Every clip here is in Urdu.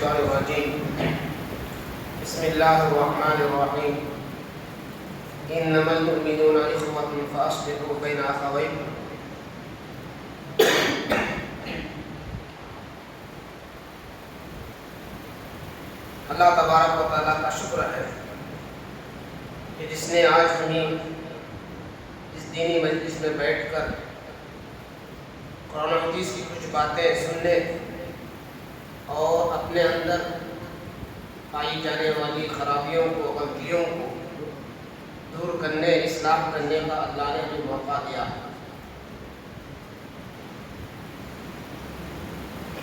الشيطان الرجيم بسم الله الرحمن الرحيم إنما المؤمنون إخوة فأصلحوا بين أخويكم. اللہ تبارک و تعالیٰ کا شکر ہے کہ جس نے آج ہمیں اس دینی مجلس میں بیٹھ کر قرآن و حدیث کی کچھ باتیں سننے اور اپنے اندر پائی جانے والی خرابیوں کو، غلطیوں کو دور کرنے، اصلاح کرنے کا اللہ نے ہمیں موقع دیا.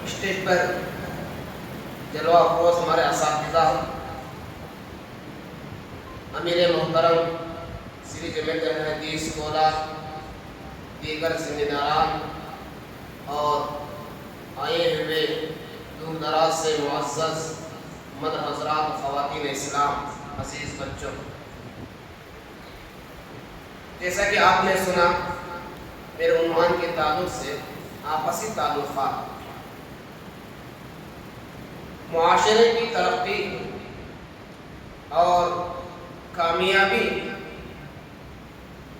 اسٹیج پر جلوہ افروز ہمارے اساتذہ امیر محترم سری جمیعت اہل حدیث کولا، دیگر ذمہ داران اور آئے ہوئے دور دراز سے معزز مد حضرات، خواتین اسلام، عزیز بچوں، جیسا کہ آپ نے سنا میرے عنوان کے تعلق سے آپسی تعلقات، معاشرے کی ترقی اور کامیابی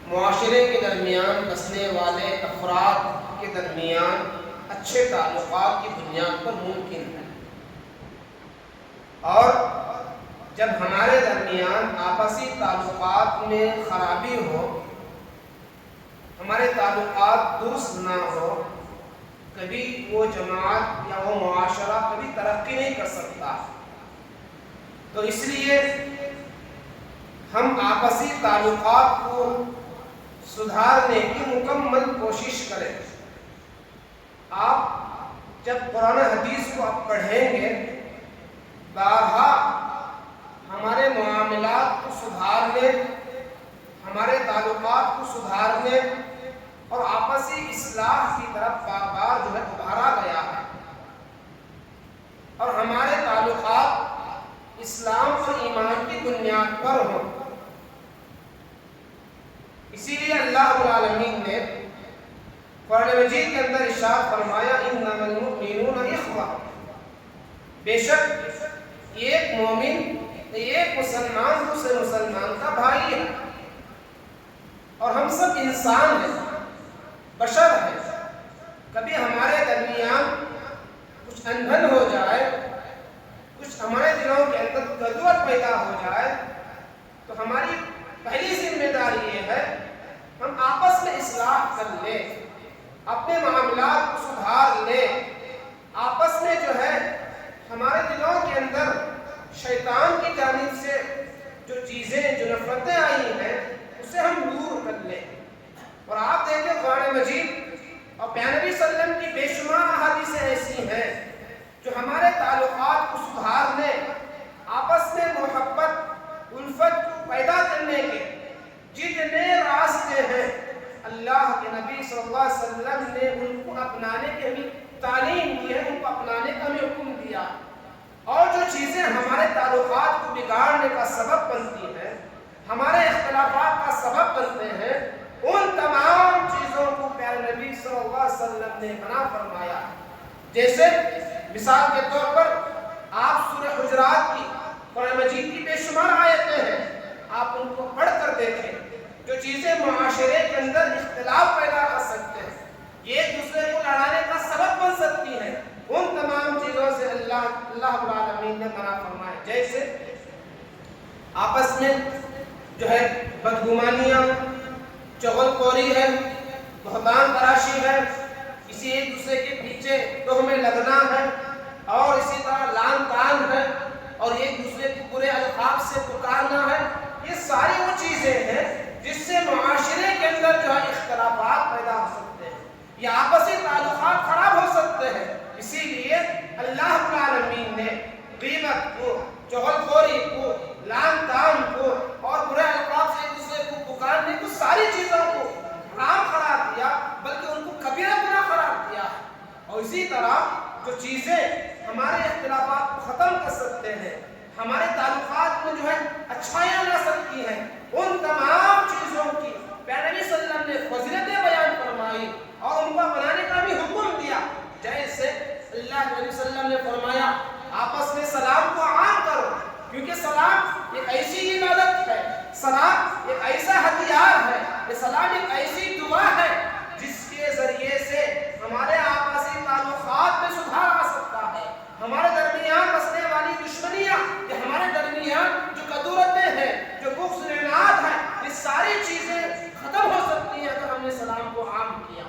معاشرے کے درمیان بسنے والے افراد کے درمیان اچھے تعلقات کی بنیاد پر ممکن ہے. اور جب ہمارے درمیان آپسی تعلقات میں خرابی ہو، ہمارے تعلقات درست نہ ہو، کبھی وہ جماعت یا وہ معاشرہ کبھی ترقی نہیں کر سکتا. تو اس لیے ہم آپسی تعلقات کو سدھارنے کی مکمل کوشش کریں. آپ جب قرآن حدیث کو آپ پڑھیں گے، بارہا ہمارے معاملات کو سدھارنے، ہمارے تعلقات کو سدھارنے اور آپسی اصلاح کی طرف بار بار ابھارا گیا ہے. اور ہمارے تعلقات اسلام اور ایمان کی بنیاد پر ہوں. اسی لیے اللہ رب العالمین نے قرآن مجید کے اندر ارشاد فرمایا انما المؤمنون اخوہ، بے شک ایک مومن، ایک مسلمان دوسرے مسلمان کا بھائی ہے. اور ہم سب انسان ہیں، بشر ہیں. کبھی ہمارے درمیان کچھ اندھن ہو جائے، کچھ ہمارے دلوں کے اندر گدوت پیدا ہو جائے، تو ہماری پہلی ذمہ داری یہ ہے ہم آپس میں اصلاح کر لیں، اپنے معاملات کو سدھار لیں. آپس میں ہمارے دلوں کے اندر شیطان کی جانب سے جو چیزیں، جو نفرتیں آئی ہیں، اسے ہم دور کر لیں. اور آپ دیکھیں قرآن مجید اور پیارے نبی صلی اللہ علیہ وسلم کی بے شمار احادیث ایسی ہیں جو ہمارے تعلقات کو سدھارنے، آپس میں محبت، الفت کو پیدا کرنے کے جتنے راستے ہیں، اللہ کے نبی صلی اللہ علیہ وسلم نے ان کو اپنانے کی ہمیں تعلیم دی ہے، ان کو اپنانے کا ہمیں حکم دیا. اور جو چیزیں ہمارے تعلقات کو بگاڑنے کا سبب بنتی ہیں، ہمارے اختلافات کا سبب بنتے ہیں، ان تمام چیزوں کو پیارے نبی صلی اللہ علیہ وسلم نے منع فرمایا. جیسے مثال کے طور پر آپ سورہ حجرات کی قرآن مجید کی بے شمار آیتیں ہیں، آپ ان کو پڑھ کر دیکھیں. جو چیزیں معاشرے کے اندر اختلاف پیدا کر سکتے ہیں، یہ ایک دوسرے کو لڑانے کا سبب بن سکتی ہیں، ان تمام چیزوں سے اللہ رب العالمین نے منع فرمایا. جیسے آپس میں بدگمانیاں، چغل خوری ہے، بہتان تراشی ہے، کسی ایک دوسرے کے پیچھے تہمیں لگنا ہے، اور اسی طرح لعن طعن ہے، اور ایک دوسرے کو برے القاب سے پکارنا ہے. یہ ساری وہ چیزیں ہیں جس سے معاشرے کے اندر اختلافات پیدا ہو سکتے ہیں، یہ آپسی تعلقات خراب ہو سکتے ہیں. اسی لیے اللہ رب العالمین نے غیبت کو، چغل خوری کو، لعن طعن کو اور برے القاب سے ایک دوسرے کو پکارنے کو، ساری چیزوں کو حرام قرار دیا، بلکہ ان کو کبیرہ گناہ قرار دیا. اور اسی طرح جو چیزیں ہمارے اختلافات کو ختم کر سکتے ہیں، ہمارے تعلقات میں اچھائیاں لا سکتی ہیں، ان تمام چیزوں کی پیارے نبی صلی اللہ علیہ وسلم نے فضیلتیں بیان فرمائی اور ان کو بنانے کا بھی حکم دیا. جیسے اللہ کے نبی صلی اللہ علیہ وسلم نے فرمایا آپس میں ہمارے درمیان بسنے والی دشمنیاں، یا ہمارے درمیان جو کدورتیں ہیں، جو بغض عناد ہے، یہ ساری چیزیں ختم ہو سکتی ہیں اگر ہم نے سلام کو عام کیا۔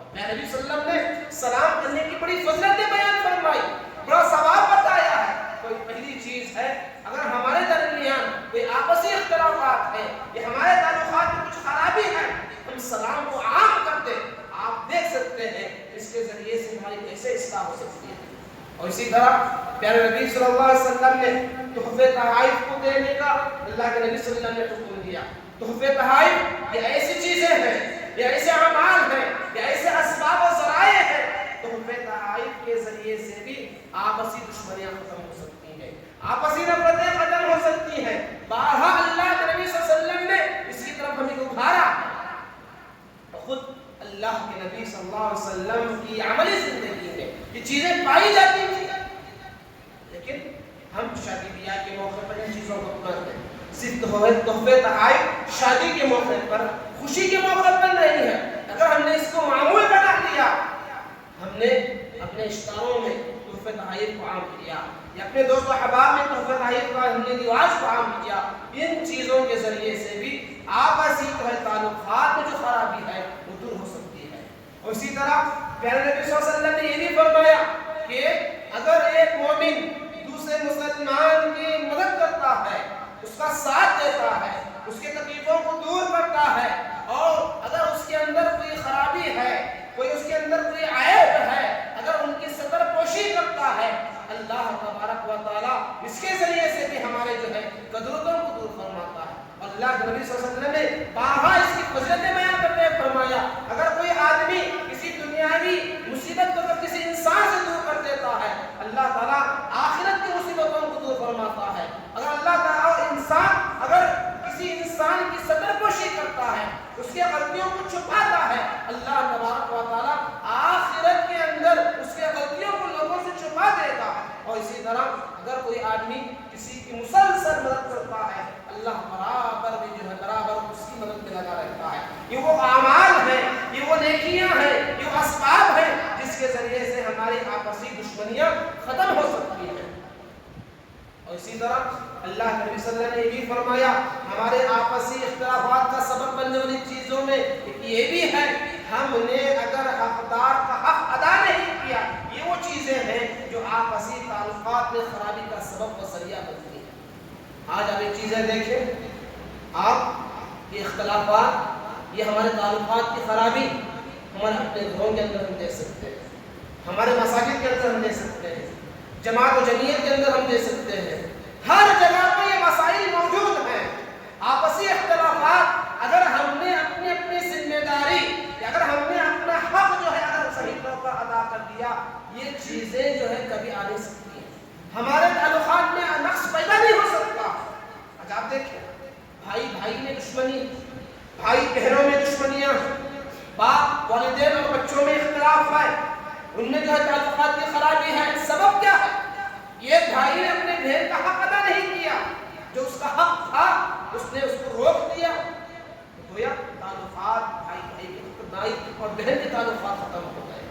اب میرے نبی صلی اللہ علیہ وسلم نے سلام کرنے کی بڑی فضیلتیں بیان فرمائی، بڑا ثواب بتایا ہے۔ کوئی پہلی چیز ہے، اگر ہمارے درمیان کوئی آپسی اختلافات ہیں یا ہمارے تعلقات میں کچھ خرابی ہے، ہم سلام کو عام کر دیں، آپ دیکھ سکتے ہیں اس کے ذریعے سے ہماری کیسے اصلاح ہو سکتی ہے۔ اور اسی طرح پیارے نبی صلی اللہ علیہ وسلم نے تحفے تحائف کو دینے کا اللہ کے نبی صلی اللہ علیہ وسلم نے حکم دیا۔ تحفے تحائف یہ ایسی چیزیں ہیں، یہ ایسے اعمال ہیں، یہ ایسے اسباب و ذرائع ہیں، تحفے تحائف کے ذریعے سے بھی آپسی دشمنیاں ختم ہو سکتی ہیں، آپسی نفرتیں ختم ہو سکتی ہیں۔ بارہا اللہ کے نبی صلی اللہ علیہ وسلم نے اس کی طرف ہمیں ابھارا، خود اللہ کے نبی صلی اللہ علیہ وسلم کی عملی زندگی میں یہ چیزیں پائی جاتی تھیں، لیکن ہم شادی بیاہ کے موقع پر ان چیزوں کو اپناتے ہیں۔ صرف تحفے تحائف شادی کے موقع پر، خوشی کے موقع پر نہیں ہے۔ اگر ہم نے اس کو معمول بنا لیا، ہم نے اپنے اشتہاروں میں تحفے تحائف کو عام کیا یا اپنے دوست و احباب میں تحفے تحائف کا ہم نے رواج کو عام کیا، ان چیزوں کے ذریعے سے بھی آپسی تعلقات میں جو خرابی ہے وہ دور ہو سکتی ہے۔ اور اسی طرح پیارے نبی صلی اللہ علیہ وسلم نے یہ بھی فرمایا کہ اگر ایک مومن دوسرے مسلمان کی مدد کرتا ہے، اس کا ساتھ دیتا ہے، اس کے تکلیفوں کو دور کرتا ہے، اور اگر اس کے اندر کوئی خرابی ہے، کوئی اس کے اندر کوئی عیب ہے، اگر ان کی ستر پوشی کرتا ہے، اللہ تبارک و تعالیٰ اس کے ذریعے سے بھی ہمارے جو ہے قدرتوں کو دور فرماتا ہے۔ اللہ کے نبی صلی اللہ علیہ وسلم نے بارہا اس کی فضیلتیں بیان کرتے ہوئے فرمایا، اگر کوئی آدمی کسی دنیاوی مصیبت کو کسی انسان سے دور کر دیتا ہے، اللہ تعالیٰ آخرت کی مصیبتوں کو دور فرماتا ہے۔ اگر اللہ تعالیٰ اگر کسی انسان کی ستر پوشی کرتا ہے، اس کے غلطیوں کو چھپاتا ہے، اللہ تبارک و تعالیٰ آخرت کے اندر اس کے غلطیوں کو لوگوں سے چھپا دے گا۔ اور اسی طرح اگر کوئی آدمی کسی کی مسلسل مدد کرتا ہے، اللہ برابر بھی جو ہے برابر اس کی مدد میں لگا رہتا ہے۔ یہ وہ اعمال ہیں، یہ وہ نیکیاں ہیں، یہ وہ اسباب ہیں جس کے ذریعے سے ہماری آپسی دشمنیاں ختم ہو سکتی ہیں۔ اور اسی طرح اللہ کے نبی صلی اللہ علیہ وسلم نے یہ بھی فرمایا، ہمارے آپسی اختلافات کا سبب بننے والی چیزوں میں یہ بھی ہے، ہم نے اگر حقدار کا حق ادا نہیں کیا، یہ وہ چیزیں ہیں جو آپسی تعلقات میں خرابی کا سبب و ذریعہ بنتی ہیں۔ آج آپ ایک چیزیں دیکھیں، آپ یہ اختلافات، یہ ہمارے تعلقات کی خرابی ہمارے اپنے گھروں کے اندر ہم دیکھ سکتے ہیں، ہمارے مساجد کے اندر ہم دیکھ سکتے ہیں، جماعت و جمعیت کے اندر ہم دیکھ سکتے ہیں، ہر جگہ پہ یہ مسائل موجود ہیں۔ آپسی اختلافات، اگر ہم نے اپنی اپنی ذمہ داری، اگر ہم نے اپنا حق جو ہے اگر صحیح طور پر ادا کر دیا، یہ چیزیں جو ہے کبھی آ نہیں سکتی ہیں، ہمارے تعلقات میں نقص پیدا نہیں ہو سکتا۔ آج آپ دیکھیں، بھائی بھائی میں دشمنی، بھائی بہنوں میں دشمنیاں، باپ والدین اور بچوں میں اختلاف ہے، ان میں جو ہے تعلقات کی خرابی ہے۔ سبب کیا ہے؟ یہ بھائی نے اپنے بہن کا حق ادا نہیں کیا، جو اس کا حق تھا اس نے اس کو روک دیا، گویا تعلقات بھائی بھائی کے، بھائی اور بہن کے تعلقات ختم ہو گئے۔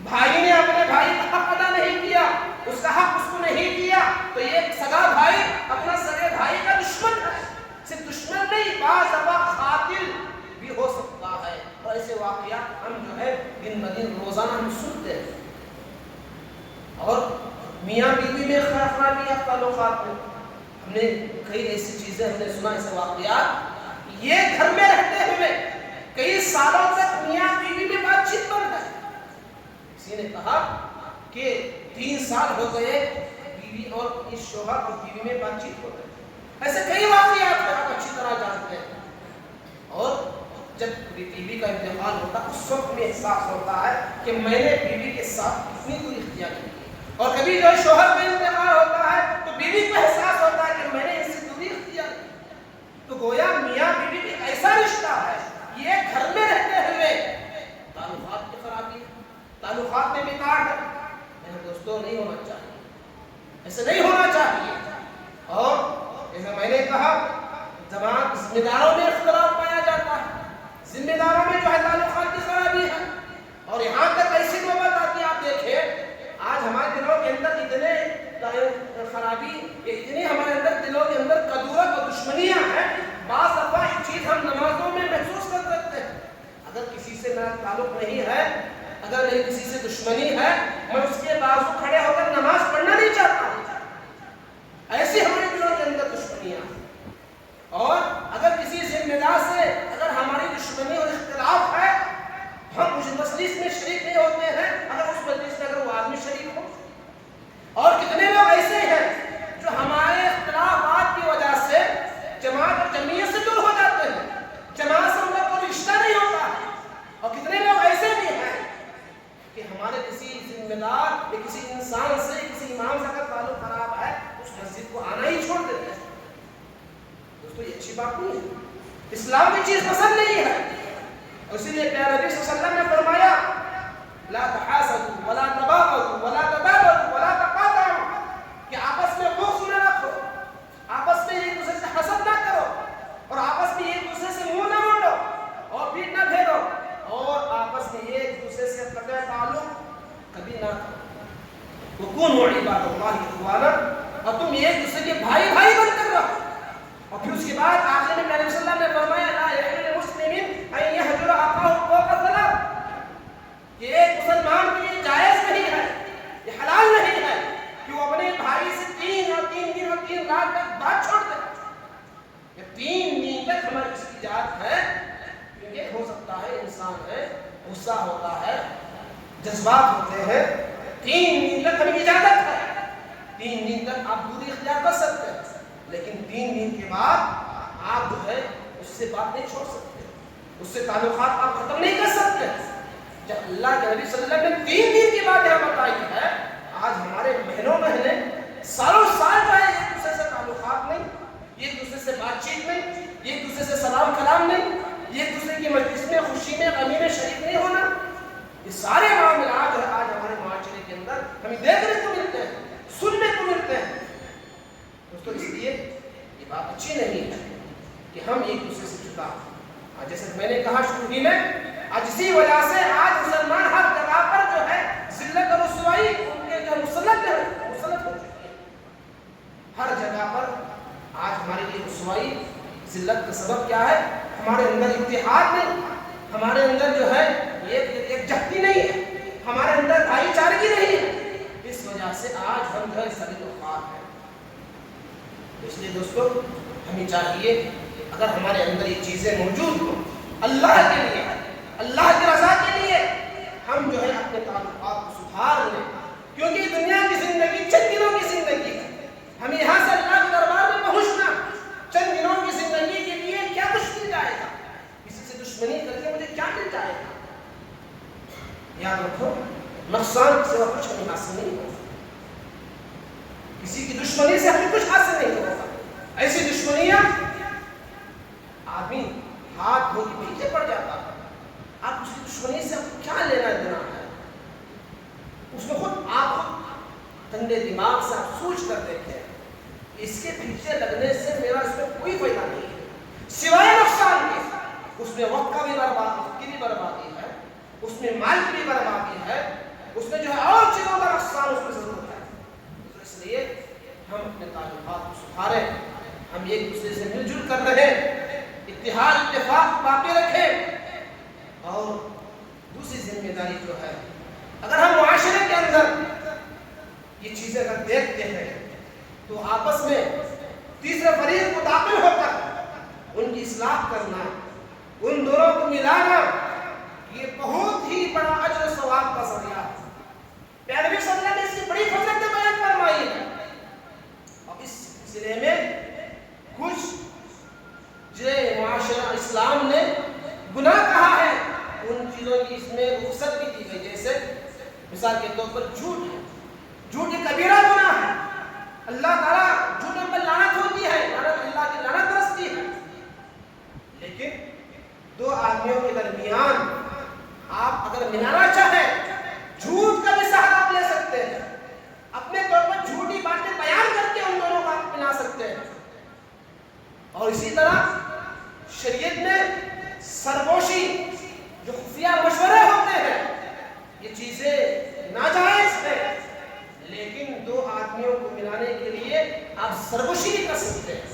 بھائی نے اپنے بھائی کا حق ادا نہیں کیا، اس کا حق اس کو نہیں دیا، تو یہ سگا بھائی اپنا سگے بھائی کا دشمن ہے۔ صرف دشمن نہیں، بعض اوقات قاتل بھی ہو سکتا ہے، اور ایسے واقعات ہم جو ہے دن بدن روزانہ ہم سنتے ہیں۔ اور میاں بیوی میں خرابی تعلقات میں ہم نے کئی ایسی چیزیں ہم نے سنا، ایسے واقعات، یہ گھر میں رہتے ہوئے کئی سالوں تک میاں بیوی میں بات چیت بند ہے۔ کسی نے کہا کہ 3 سال ہو گئے بیوی اور اس شوہر اور بیوی میں بات چیت ہو گئی۔ ایسے کئی واقعات آپ اچھی طرح جانتے ہیں۔ اور جب بیوی کا انتقال ہوتا ہے، اس وقت میں احساس ہوتا ہے کہ میں نے بیوی کے ساتھ اتنی کوئی اختیار نہیں کی، اور کبھی جو شوہر کا انتقال ہوتا ہے تو بیوی کو احساس ہوتا ہے کہ میں نے اس سے دوری اختیار کی۔ تو گویا میاں بیوی کا ایسا رشتہ ہے، یہ گھر میں رہتے ہوئے تعلقات کی خرابی ہے، تعلقات میں بگاڑ ہے۔ میرے دوستوں، نہیں ہونا چاہیے، ایسے نہیں ہونا چاہیے۔ اور جیسے میں نے کہا، جماعت ذمہ داروں میں اختلاف پایا جاتا ہے، ذمہ داروں میں جو ہے تعلقات کی خرابی ہے، اور یہاں تک ایسی نوبت آتی ہے، آپ دیکھیں آج ہمارے دلوں کے اندر اتنے خرابی، یہ اتنی ہمارے اندر دلوں کے اندر کدورت اور دشمنیاں ہیں، بعض دفعہ ایک چیز ہم نمازوں میں محسوس کر سکتے ہیں، اگر کسی سے میرا تعلق نہیں ہے، اگر میری کسی سے دشمنی ہے، میں اس کے بازو کھڑے ہو کر نماز پڑھنا نہیں چاہتا، ایسی ہمارے دلوں کے اندر دشمنیاں ہیں۔ اور اگر کسی ذمہ دار سے اگر ہماری دشمنی اور اختلاف ہے، ہم اس مجلس میں شریک نہیں ہوتے ہیں، اگر اس مجلس میں اگر وہ آدمی شریک ہو۔ اور کتنے لوگ ایسے ہیں جو ہمارے اختلافات کی وجہ سے جماعت اور جمعیت سے دور ہو جاتے ہیں، جماعت سے ان کا کوئی رشتہ نہیں ہوتا ہے۔ اور کتنے لوگ ایسے بھی ہیں کہ ہمارے کسی ذمہ دار یا کسی انسان سے، کسی امام سے اگر تعلق خراب ہے، اس مسجد کو آنا ہی چھوڑ دیتے ہیں۔ دوستو یہ اچھی بات نہیں ہے، اسلام کی چیز پسند نہیں ہے۔ اسی لیے پیارے نبی صلی اللہ علیہ وسلم نے فرمایا لا تحاسدوا ولا تباغضوا ولا تدابروا ولا تقاطعوا، کہ آپس میں بغض نہ رکھو، آپس میں ایک دوسرے سے حسد نہ کرو، اور آپس میں ایک دوسرے سے منہ نہ موڑو اور پیٹ نہ پھیرو، اور آپس میں ایک دوسرے سے قطع تعلق کبھی نہ کرو۔ وکونوا عباد اللہ اخوانا، اور تم ایک دوسرے کے بھائی بھائی بن کر رہو۔ اور پھر اس کے بعد آخر میں نبی صلی اللہ علیہ وسلم نے فرمایا لا یحل لمسلم ان یهجر اخاه فوق ثلاث، کہ ایک مسلمان کے لیے جائز نہیں ہے، یہ حلال نہیں ہے کہ وہ اپنے بھائی سے 3 اور 3 دن اور 3 رات تک بات چھوڑ دے۔ یہ 3 دن تک ہماری اس کی اجازت ہے، کیونکہ ہو سکتا ہے انسان ہے، غصہ ہوتا ہے، جذبات ہوتے ہیں، 3 دن تک ہمیں اجازت ہے، 3 دن تک آپ دوری اختیار کر سکتے ہیں، لیکن 3 دن کے بعد آپ جو ہے اس سے بات نہیں چھوڑ سکتے، اس سے تعلقات آپ ختم نہیں کر سکتے۔ جب اللہ کے نبی صلی اللہ علیہ وسلم نے 3 دن کی بات یہاں بتائی ہے، آج ہمارے مہینوں مہینے سالوں سال جو ہے ایک دوسرے سے تعلقات نہیں، ایک دوسرے سے بات چیت نہیں، ایک دوسرے سے سلام کلام نہیں، ایک دوسرے کی مجلس میں خوشی میں غمی میں شریک نہیں ہونا، یہ سارے معاملات جو ہے آج ہمارے معاشرے کے اندر ہمیں دیکھنے کو ملتے ہیں، سننے کو ملتے ہیں۔ دوستو اس لیے یہ بات اچھی نہیں ہے کہ ہم ایک دوسرے سے جدا، جیسے میں نے کہا شروع ہی میں، آج اسی وجہ سے آج مسلمان ہر جگہ پر جو ہے ذلت اور رسوائی ان کے جو مسلط ہو چکی ہے، ہر جگہ پر آج ہمارے لیے رسوائی ذلت کا سبب کیا ہے؟ ہمارے اندر اتحاد نہیں، ہمارے اندر جو ہے ایک جہتی نہیں ہے، ہمارے اندر بھائی چارگی نہیں ہے، اس وجہ سے آج ہم جو ہے سبھی لوگ خار ہیں۔ اس لیے دوستو ہمیں چاہیے اگر ہمارے اندر یہ چیزیں موجود ہوں اللہ کے لیے، اللہ کی رضا کے لیے، ہم جو ہے اپنے تعلقات کو سدھار لیں، کیونکہ دنیا کی زندگی چند دنوں کی زندگی ہے، ہمیں یہاں سے اللہ کے دربار میں پہنچنا، چند دنوں کی زندگی کے لیے کیا کچھ مل جائے گا، کسی سے دشمنی کر کے مجھے کیا مل جائے گا؟ یاد رکھو نقصان سے کچھ ہمیں حاصل نہیں ہوگا، کسی کی دشمنی سے ہمیں کچھ حاصل نہیں ہوگا۔ ایسی دشمنیاں آدمی ہاتھ دھو کے پیچھے پڑ جاتا ہے، آپ اس کی دشمنی سے کیا لینا دینا ہے؟ اس میں خود آپ ٹھنڈے دماغ سے آپ سوچ کر دیکھیں، اس کے پیچھے لگنے سے میرا اس میں کوئی فائدہ نہیں ہے سوائے نقصان کے۔ اس میں وقت کا بھی بربادی کی بھی بربادی ہے، اس میں مال کی بھی بربادی ہے، اس میں جو ہے اور چیزوں کا نقصان اس میں ضرور ہے۔ تو اس لیے ہم اپنے تعلقات کو سدھاریں، ہم ایک دوسرے سے مل جل کر رہیں، اتحاد اتفاق باقی رکھیں، اور دوسری ذمہ داری جو ہے اگر ہم معاشرے کے اندر یہ چیزیں اگر دیکھتے ہیں تو آپس میں تیسرے فریق کو داخل ہو کر ان کی اصلاح کرنا، ان دونوں کو ملانا، یہ بہت ہی بڑا اجر و ثواب کا ذریعہ ہے۔ پیارے نبی صلی اللہ علیہ وسلم نے اس کی بڑی فضیلت بیان فرمائی ہے، اور اس سلسلے میں کچھ جو معاشرہ اسلام نے گناہ کہا ہے ان چیزوں کی اس میں رخصت بھی دی گئی، جیسے مثال کے طور پر جھوٹ ہے، جھوٹ ایک کبیرہ گناہ ہے، اللہ تعالیٰ جھوٹوں پر لعنت ہوتی ہے، اللہ کی لعنت برستی ہے، لیکن دو آدمیوں کے درمیان آپ اگر ملانا چاہیں جھوٹ کا بھی سہارا آپ لے سکتے ہیں، اپنے طور پر جھوٹی باتیں بیان کر کے ان دونوں کو آپ ملا سکتے ہیں۔ اور اسی طرح شریعت میں سرگوشی جو خفیہ مشورے ہوتے ہیں یہ چیزیں ناجائز ہیں، لیکن دو آدمی آدمیوں کو ملانے کے لیے آپ سرگوشی بھی کر سکتے ہیں،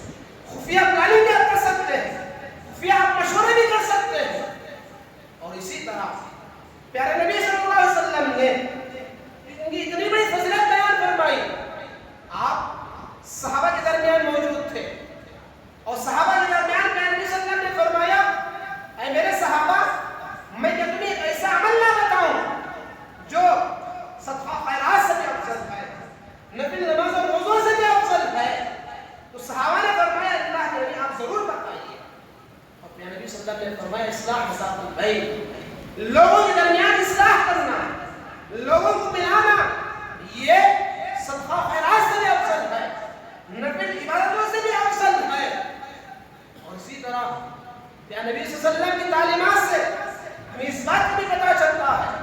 خفیہ پلاننگ بھی آپ کر سکتے ہیں، خفیہ آپ مشورے بھی کر سکتے ہیں. اور اسی طرح پیارے نبی صلی اللہ علیہ وسلم نے اتنی بڑی فضیلت بیان فرمائی. آپ صحابہ کے درمیان موجود تھے اور صحابہ کے درمیان پیارے نبی صلی اللہ علیہ وسلم نے فرمایا اے میرے صحابہ میں کیا تمہیں ایک ایسا عمل نہ بتاؤں جو صدقہ خیرات سے بھی افضل ہے، نفل نماز اور روزوں سے بھی افضل ہے. تو صحابہ نے فرمایا اللہ کے نبی آپ ضرور بتائیے. اور پیارے نبی صلی اللہ علیہ وسلم نے فرمایا اصلاح ذات البین، لوگوں کے درمیان اصلاح کرنا، لوگوں کو ملانا، یہ صدقہ خیرات سے بھی افضل ہے، نفل عبادتوں سے بھی افضل ہے. اور اسی طرح پیارے نبی صلی اللہ علیہ وسلم کی تعلیمات سے ہمیں اس بات بھی پتہ چلتا ہے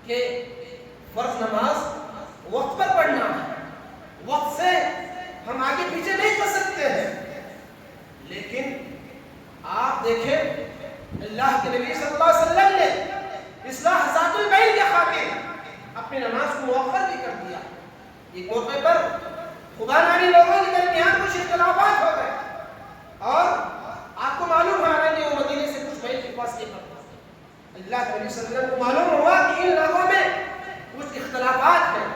کہ فرض نماز وقت پر پڑھنا ہے، وقت سے ہم آگے پیچھے نہیں کر سکتے ہیں. لیکن آپ دیکھیں اللہ کے نبی صلی اللہ علیہ وسلم نے اصلاح ذات البین کے خاطر اپنی نماز کو مؤخر بھی کر دیا. ایک موقع پر خدا ناری لوگوں کے درمیان کچھ اختلافات ہو گئے اور آپ کو معلوم ہے کہ وہ مدینے سے کچھ میل کے پاس نہیں پڑتا. اللہ کے نبی صلی اللہ علیہ وسلم کو معلوم ہوا کہ ان لوگوں میں کچھ اختلافات ہیں،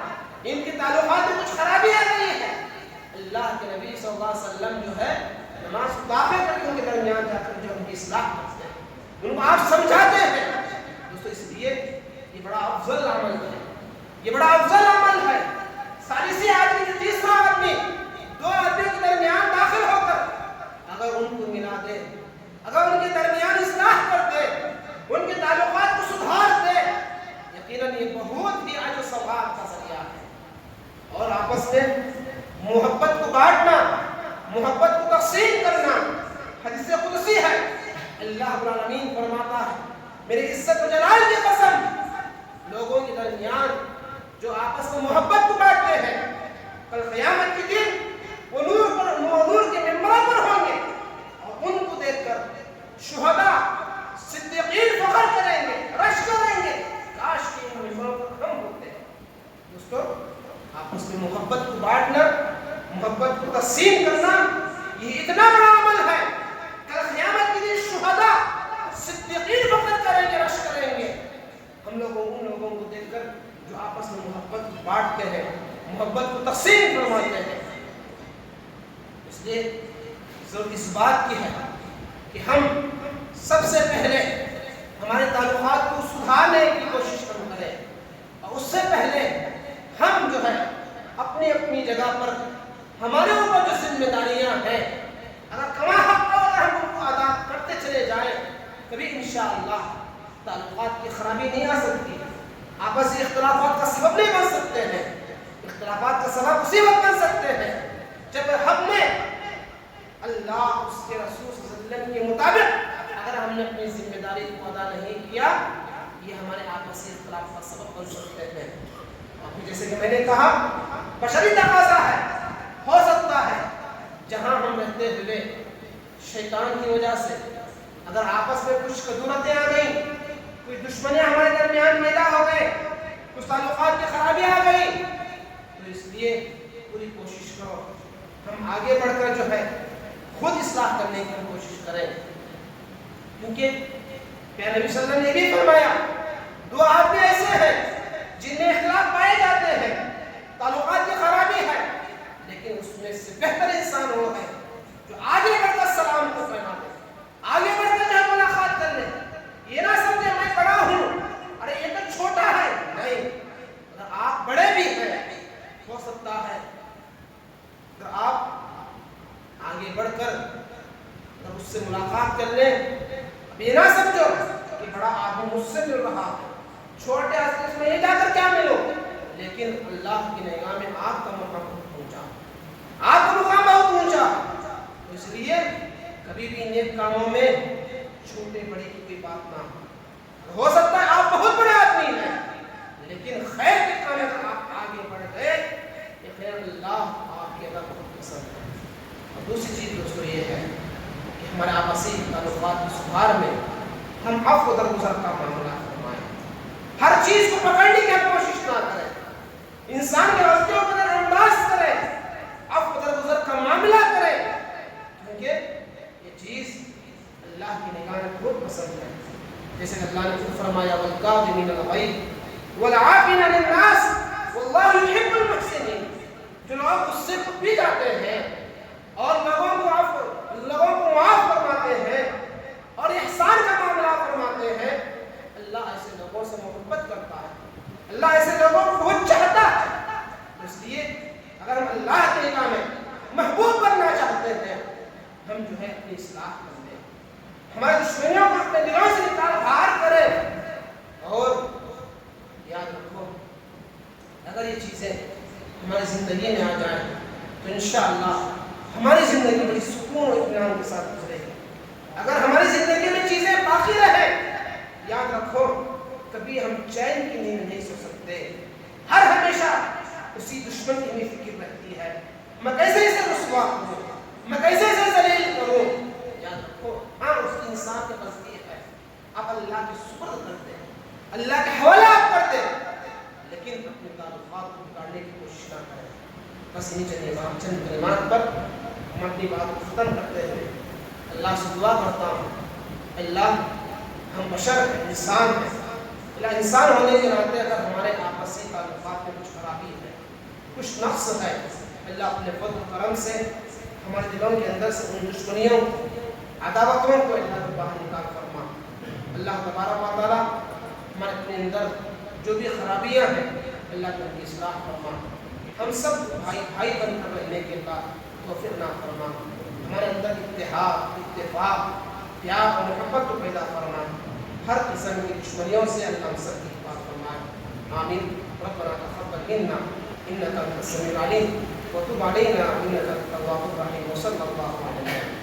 ان کے تعلقات میں کچھ خرابی آ گئی ہے. اللہ کے نبی صلی اللہ علیہ وسلم جو ہے نماز کو داخل کر کے ان کے درمیان جا کر جو ان کی اصلاح کرتے ہیں، ان کو آپ سمجھاتے ہیں. دوستو اس لیے یہ بڑا افضل عمل ہے، یہ بڑا افضل عمل ہے. ثالثی آدمی جو تیسرا آدمی دو آدمیوں کے درمیان داخل ہو کر اگر ان کو ملا دے، اگر ان کے درمیان اصلاح کر دے، ان کے تعلقات کو سدھار دے، یقیناً یہ بہت ہی اجر و ثواب کا ذریعہ ہے. اور آپس میں محبت کو بانٹنا، محبت کو تقسیم کرنا. حدیث قدسی ہے، اللہ رب العالمین فرماتا ہے میرے عزت و جلال کی قسم، لوگوں کے درمیان جو آپس میں محبت کو بانٹتے ہیں کل قیامت کے دن وہ نور کے ممبروں پر ہوں گے اور ان کو دیکھ کر شہداء صدیقین فخر کریں گے، رش کریں گے کاش کہ ان ممبروں پر ہم ہوتے. دوستو آپس میں محبت کو بانٹنا، محبت کو تقسیم کرنا یہ اتنا بڑا عمل ہے. کل قیامت کے دن شہداء صدیقین فخر کریں گے، رش کریں گے ہم لوگوں ان لوگوں کو دیکھ کر جو آپس میں محبت کو بانٹتے ہیں، محبت کو تقسیم فرماتے ہیں. اس لیے ضرورت اس بات کی ہے کہ ہم سب سے پہلے ہمارے تعلقات کو سدھارنے کی کوشش کریں اور اس سے پہلے ہم جو ہے اپنی اپنی جگہ پر ہمارے اوپر جو ذمہ داریاں ہیں اگر کما حق اگر ہم ان کو ادا کرتے چلے جائیں کبھی انشاءاللہ تعلقات کی خرابی نہیں آ سکتی. آپسی اختلافات کا سبب نہیں بن سکتے ہیں. اختلافات کا سبب اسی وقت بن سکتے ہیں جب ہم نے اللہ اس کے رسول صلی اللہ علیہ وسلم کے مطابق اگر ہم نے اپنی ذمہ داری کو ادا نہیں کیا، یہ ہمارے آپسی اختلاف کا سبب بن سکتے ہیں. اور جیسے کہ میں نے کہا بشری تقاضا ہے، ہو سکتا ہے جہاں ہم رہتے ہوئے شیطان کی وجہ سے اگر آپس میں کچھ کدورتیں آ گئیں، کوئی دشمنیاں ہمارے درمیان پیدا ہو گئے، کچھ تعلقات کی خرابی آ گئی، تو اس لیے پوری کوشش کرو ہم آگے بڑھ کر جو ہے خود اصلاح کرنے کی کوشش کریں. کیونکہ پیارے نبی صلی اللہ علیہ وسلم نے بھی فرمایا دو آدمی ایسے ہیں جن میں اختلاف پائے جاتے ہیں، تعلقات کی خرابی ہے، لیکن اس میں سے بہتر انسان وہ ہے جو آگے بڑھ کر سلام کو پھیلا دے، آگے بڑھ کر جو ملاقات کر لے. یہ نہ سمجھے میں بڑا ہوں، ارے یہ تو چھوٹا ہے. نہیں، اگر آپ بڑے بھی ہیں ہو سکتا ہے اگر آپ آگے بڑھ کر اگر اس سے ملاقات کر لیں، اب یہ نہ سمجھو کہ بڑا آدمی مجھ سے مل رہا ہے، چھوٹے آدمی سے میں یہ جا کر کیا ملو. لیکن اللہ کی نگاہ میں آپ کا مقام بہت پہنچا، آپ کا مقام بہت پہنچا. تو اس لیے کبھی بھی نیک کاموں میں چھوٹے بڑے کی کوئی بات نہ ہو سکتا ہے آپ بہت بڑے آدمی ہیں لیکن خیر کے کام میں آپ آگے بڑھ گئے، یہ خیر اللہ آپ کے اللہ بہت پسند ہے. اور دوسری چیز دوستو یہ ہے کہ ہمارے آپسی تعلقات کی سدھار میں ہم عفو و درگزر کا معاملہ فرمائیں. ہر چیز کو پکڑنے کی کوشش نہ کریں. انسان کے غلطیوں پر ہم لوگ اس سے بھی جاتے ہیں اور لوگوں کو معاف فرماتے ہیں اور احسان کا معاملہ فرماتے ہیں، اللہ ایسے لوگوں سے محبت کرتا ہے، اللہ ایسے لوگوں کو بہت چاہتا ہے۔ اس لیے اگر ہم اللہ کے نگاہ میں محبوب بننا چاہتے ہیں، ہم جو ہے اپنی اصلاح کر لیں، ہماری دشمنیوں کو اپنے دلوں سے نکال باہر کریں، اور یاد رکھو اگر یہ چیزیں ہماری زندگی میں آ جائیں تو انشاءاللہ ہماری زندگی بڑی سکون و اطمینان کے ساتھ گزرے گی۔ اگر ہماری زندگی میں چیزیں باقی رہیں، یاد رکھو کبھی ہم چین کی نیند نہیں سو سکتے، ہر ہمیشہ اسی دشمن کی ہمیں فکر رہتی ہے، میں کیسے اسے رسوا کروں، میں کیسے اسے ذلیل کروں۔ یاد رکھو ہاں اس کی انسان کے غلطی ہے، آپ اللہ کے سپرد کرتے ہیں، اللہ کے حوالہ آپ کرتے ہیں، لیکن اپنے تعلقات کو بگاڑنے کی کوشش نہ کریں۔ بس انہیں چند کلمات پر ہم اپنی بات کو ختم کرتے ہیں۔ اللہ سے دعا کرتا ہوں، اللہ ہم بشر ہیں، انسان ہیں، اللہ انسان ہونے کے ناطے اگر ہمارے آپسی تعلقات میں کچھ خرابی ہے، کچھ نقص ہے، اللہ اپنے فضل و کرم سے ہمارے دلوں کے اندر سے ان دشمنیوں عداوتوں کو اللہ کو باہر نکال فرما۔ اللہ تبارک و تعالیٰ ہمارے اپنے اندر جو بھی خرابیاں ہیں اللہ کی ان کی اصلاح فرما، ہم سب بھائی بھائی بن کر رہنے کے بعد توفیق عطا فرما، ہمارے اندر اتحاد، اتفاق، پیار اور محبت کو پیدا فرما، ہر قسم کی دشمنیوں سے اللہ ہم سب کی حفاظت فرمائے، آمین۔ ربنا تقبل منا انك انت السميع العليم وتب علينا انك انت التواب الرحيم، وصلى الله على